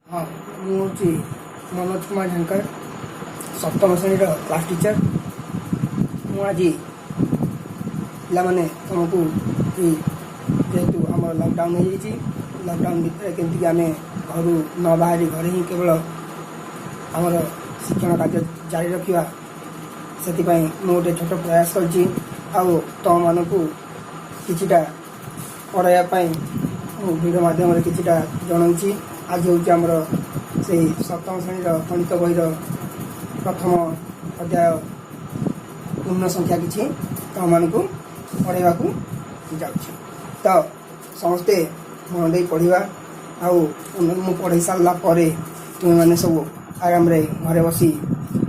हाँ मुझे मनोज कुमार झंकर सप्तम श्रेणी क्लास टीचर मुझे पाने तुमको जेहेतु आम लॉकडाउन हो लॉकडाउन भितर केमती आम घर न बाहरी घरे ही केवल आमर शिक्षण कार्य जारी रखा से गोटे छोट प्रयास करछि तुम मानक किछिटा पढ़ाइवाई भिडियो मध्यम किछिटा जनाऊँगी। आज हूँ आमर से सप्तम श्रेणी गणित बहीर प्रथम अध्याय पूर्ण संख्या किसी तुम मानक पढ़ाइबा जाऊँगी। तो समस्ते मन दे पढ़ा मु पढ़ाई सारा तुम मैंने सब आराम घरे बसी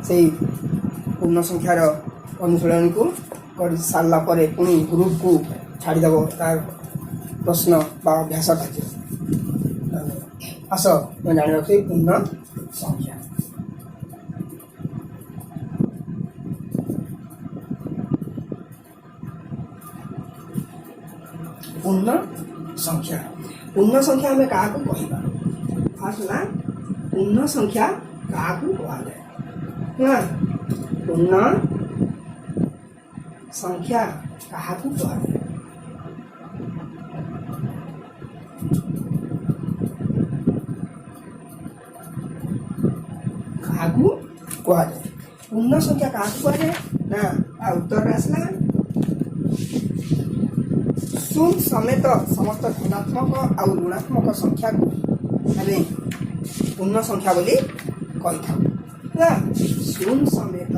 से पूर्ण संख्यार अनुशीलन को कर सारा पुणी ग्रुप को छाड़देव तार प्रश्न बा अभ्यास कार्य आस मैं जान पूर्ण संख्या। पूर्ण संख्या आम क्या कहवा फास्ट ना पूर्ण संख्या क्या कहुए पूर्ण संख्या क्या कहुए कहुए पूर्ण संख्या क्या कहुए ना उत्तर आसला शून्य समेत समस्त धनात्मक आउ ऋणात्मक संख्या को आम पूर्ण संख्या बोली कही था। शून्य समेत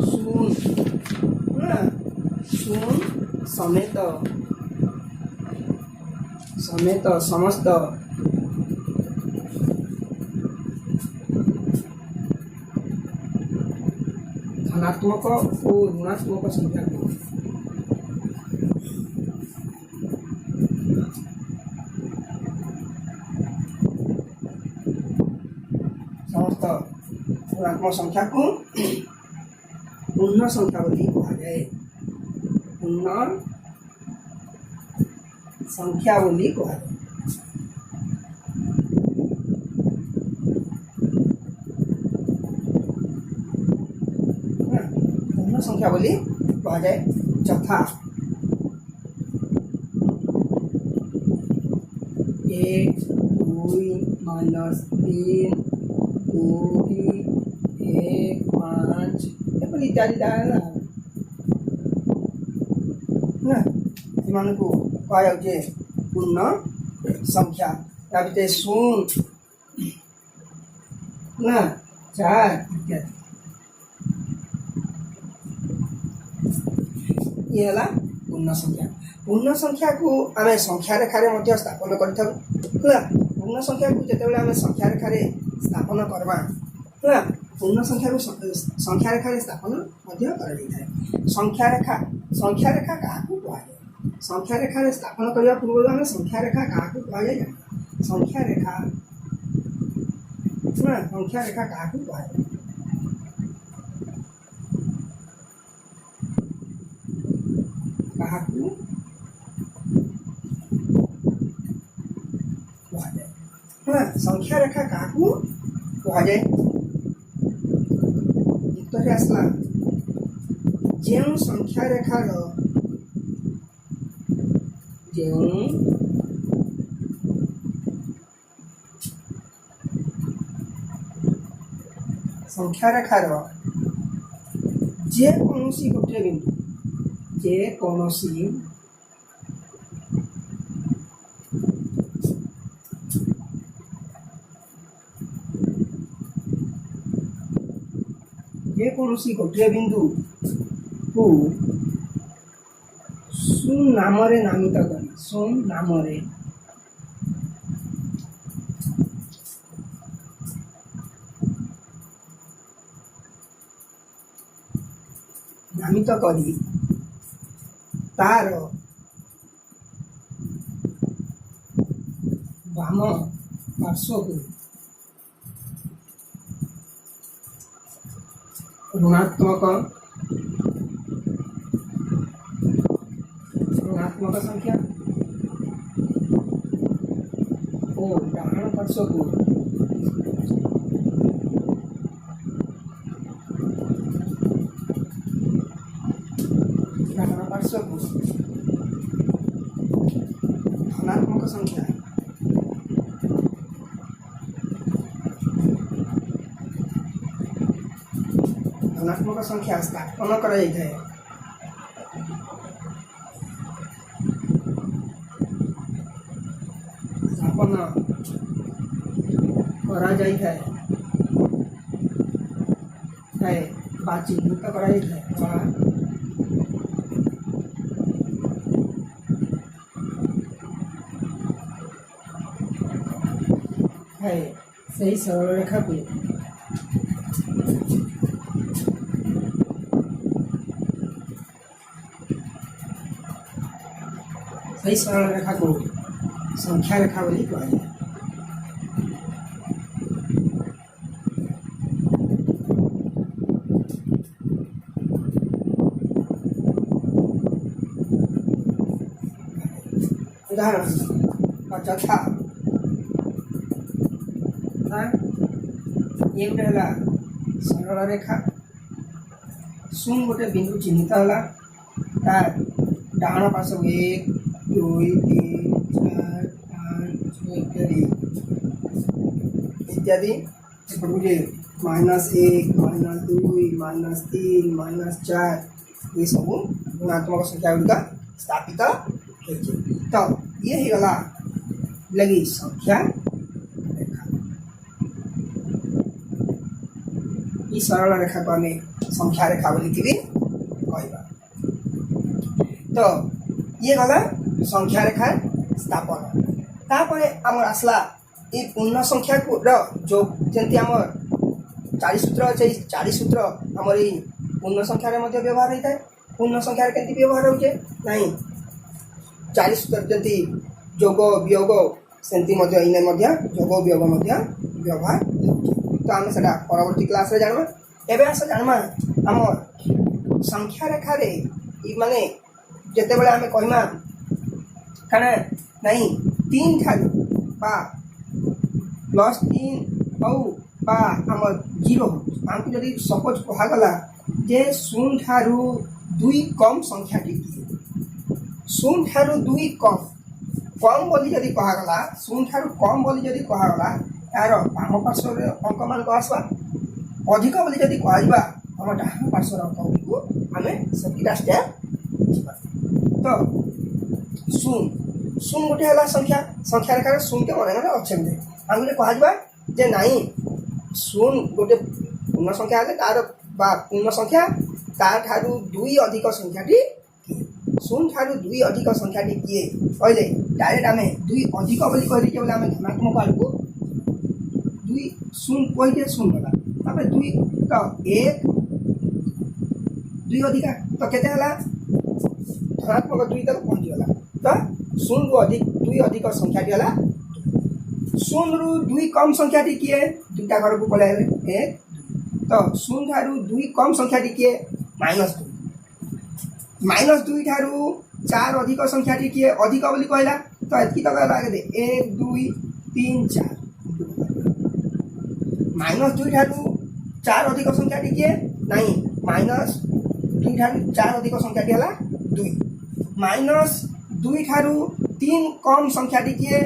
शून्य समेत समेत समस्त धनात्मक और ऋणात्मक संख्या को समस्त ऋणात्मक संख्या को पूर्ण संख्या बोली कहुए पूर्ण संख्या बोली कहुए। पूर्ण संख्या बोली कहुए यथा 1 2 -3 2 1 5 इत्यादि को कहुए पूर्ण संख्या या भीतर 0 4 इत्यादि ये है पूर्ण संख्या। पूर्ण संख्या को आम संख्या रेखार स्थापन कर पूर्ण संख्या को जिते आम संख्या रेखार स्थापन करवा पूर्ण संख्या को संख्या रेखार स्थापन कर संख्या रेखा क्या कहुए संख्या रेखार स्थापन करने पूर्व आम संख्या रेखा क्या कहुए संख्या रेखा क्या कहुए संख्या रेखा क्या कहुए उत्तर आसला जो संख्या रेखार संख्या रेखार जेकोसी गोटे बिंदु जेकोसी गोटे बिंदु को शून्य नाम नामित कर शून्य नाम नामित करी तार वाम पार्श्व को ऋणात्मक संख्या और डाहाण पार्श्व को धनात्मक संख्या स्थापन कर चिन्हित सही सरल रेखा को संख्या रेखा बोली कहा उदाहरण चौथा ये गोटे है सरल रेखा शून्य गोटे बिंदु चिन्हित है तार डाण पार्श्व 1 2 3 4 5 6 इत्यादि इत्यादि -1 -2 -3 -4 ये सब ऋणात्मक संख्या गुड़िक स्थापित तो ये गला लगी संख्या रेखा ये सरल रेखा को आम संख्या रेखा बोली कहवा तो ये गला संख्या रेखा स्थापन तापर आमर आसला ये पूर्ण संख्या को जो जमी आम 4 सूत्र अच्छे 4 सूत्र आमर ये पूर्ण संख्यार व्यवहार होता है पूर्ण संख्यार के व्यवहार होचे नहीं 4 सूत्र जमी जोग वियोग सेमती इने जोग वियोग व्यवहार तो आम से परवर्ती क्लास रे जाना एवं आस जाना आम संख्या रेखा माने जिते बड़े आम कहमा क्या नहीं 3 ठारू +3 आम 0 आमको जदि सपोज कहगला जे 0 ठारू 2 कम संख्या टी 0 ठारू 2 कम बोली जदि कहगला 0 ठारू कम बोली जदि कहगला यार बाम पार्श्व अंक मान को आसवा अधिक बोली जदि कहवा आम डाहाण पार्श्व अंक को आम सेटा स्टेप तो 0 गोटे है संख्या रेखार 0 के मन मन अच्छे बोले आम गोटे कहवा जे नाई 0 गोटे पूर्ण संख्या है तार पूर्ण संख्या तार ठारू 2 अधिक संख्याटी 0 ठारू 2 अधिक संख्याटी किए कहले डायरेक्ट आम 2 अधिक बोली कह बोले आम धनात्मक आड़ को 2 0 कहीटे 0 गला 2 तो 1 2 अधिका तो केते हला धनात्मक 2 तक पहुँची गला तो 0 रु अधिक 2 अधिक संख्याटी है 0 रु 2 कम संख्याटी किए दुटा घर को पलि 1 तो 0 ठारू 2 कम संख्याटी किए -2 ठारू 4 अधिक संख्याटी किए अधिक बोली कहला तो एति तक लगे 1 2 3 4 -2 ठारू 4 अधिक संख्याटी किए नहीं -2 ठारू 4 अधिक संख्याटी है 2 -2 ठारू 3 कम संख्याटी किए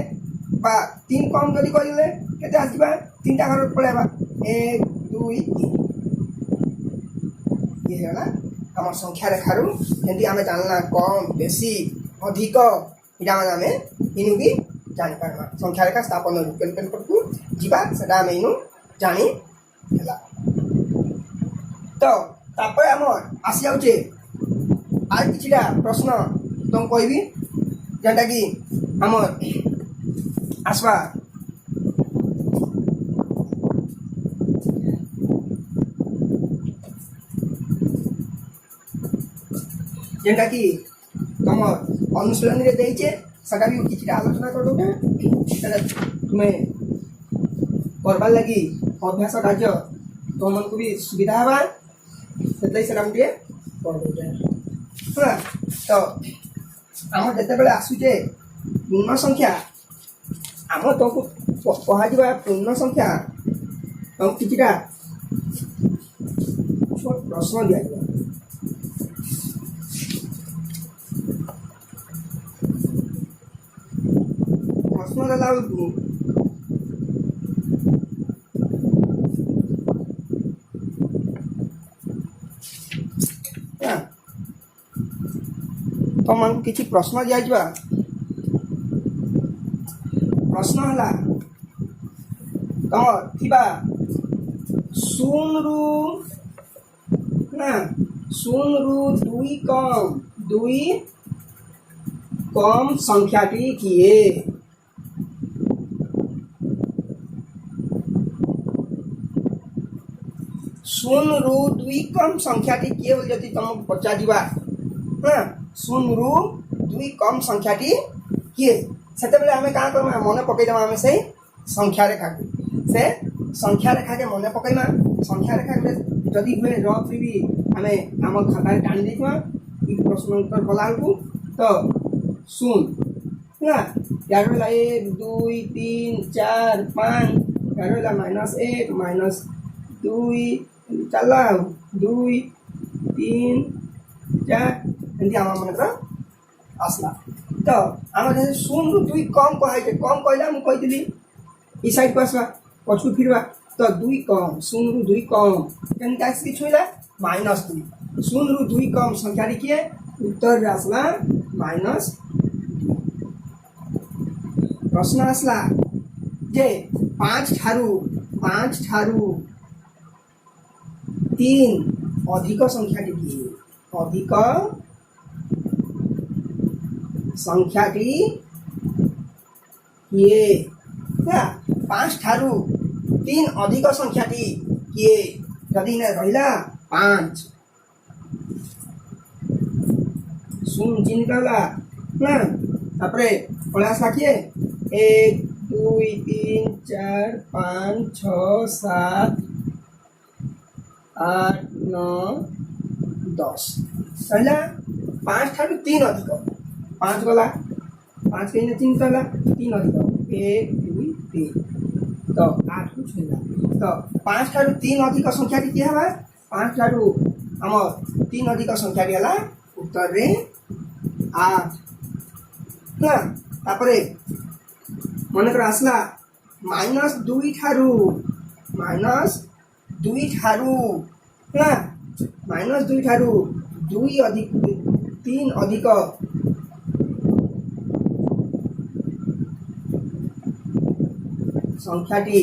3 कम जदि कहले केते आसीबा 3टा घर पळेबा 1 2 3 ये है आम संख्या रेखारू जमी आम जानना कम बेसी अधिक इटा मैंने आम इनू भी जापर संख्या रेखा स्थापन को जीवा से इनू जानी तो तापर आम आसी जाऊे आज किछिटा प्रश्न तुम कहबी जेनटा कि आम आसवा जेनटा कि तुम अनुशीलन देचे सटा भी किसी आलोचना कर तुम्हें करवार लगी अभ्यास कार्य तुम मन को भी सुविधा हवा से गोटे कर तो आम जिते बड़े आसूचे पूर्ण संख्या आम तुमको कह पूर्ण संख्या तुमको किछिटा प्रश्न दिया प्रश्न देला बेलू तुम किसी प्रश्न दिया प्रश्न है तुम थिबा शून्य रु ना शून्य रु दुई कम संख्याटी किए शून्य रु दुई कम संख्याटी किए बोली जदि तुमको पचार हाँ शून्य रु दुई कम संख्याटी किए से आम क्या करमा मन पकईदमा आम से संख्या रेखा को से संख्या रेखा के मन पकईमा संख्या रेखा जदि हुए रफी भी आम आम खाता टाणी देखा प्रश्न उत्तर कला तो शून्य ना यार रहा 1 2 3 4 5 यार रहा -1 -2 चला 2 3 4 एमती आम मन आसला तो आम जैसे शून्य 2 कम कहे कम कहला मुझे कही इ साइड को आसवा पछू फिरवा तो 2 कम शून्य 2 कम केमती आसिक छुईला -2 शून्य 2 कम संख्या किए उत्तर आसला -2 प्रश्न आसला जे 5 ठारू 3 अधिक संख्या किए अधिक संख्याटी किए क्या 5 ठारू 3 अधिक संख्याटी किए जदि रहा 5 शून्य चिन्ह कहला ना तापरे पलासला किए 1 2 3 4 5 6 7 8 9 10 कहला 5 ठारू 3 अधिक 5 गला 5 कहीं 3 कहला 3 अधिक 1 2 3 तो 8 को छुईला तो 5 ठारू 3 अधिक संख्या किए हवा 5 ठारू आम 3 अधिक संख्या है उत्तर रे 8 ना तापरे मन आसला -2 ठारू -2 ठारू ना -2 ठारू 2 अधिक 3 अधिक संख्याटी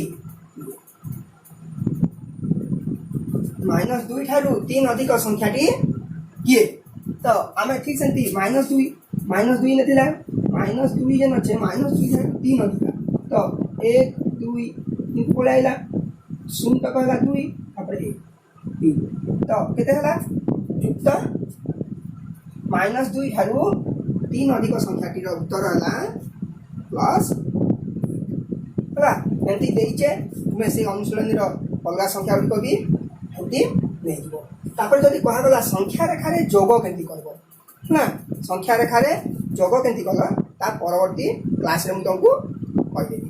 -2 ठारू 3 अधिक संख्याटी किए तो आम ठीक से -2 नथिला -2 जेन अच्छे -2 ठारू 3 अधिक तो 1 2 3 पलैला 0 तक है 2 तापर 1 3 तो केते हला युक्त -2 ठारू 3 अधिक संख्याटी उत्तर है प्लस एमती देचे तुम्हें से अनुशीलन अलग संख्या गुड़िक भी एमती नहीं जब कहगला संख्या रेखार जोग केमती कर ना संख्या रेखार जोग केमती कल ता परवर्ती क्लास रे तुमको कहीदेवी।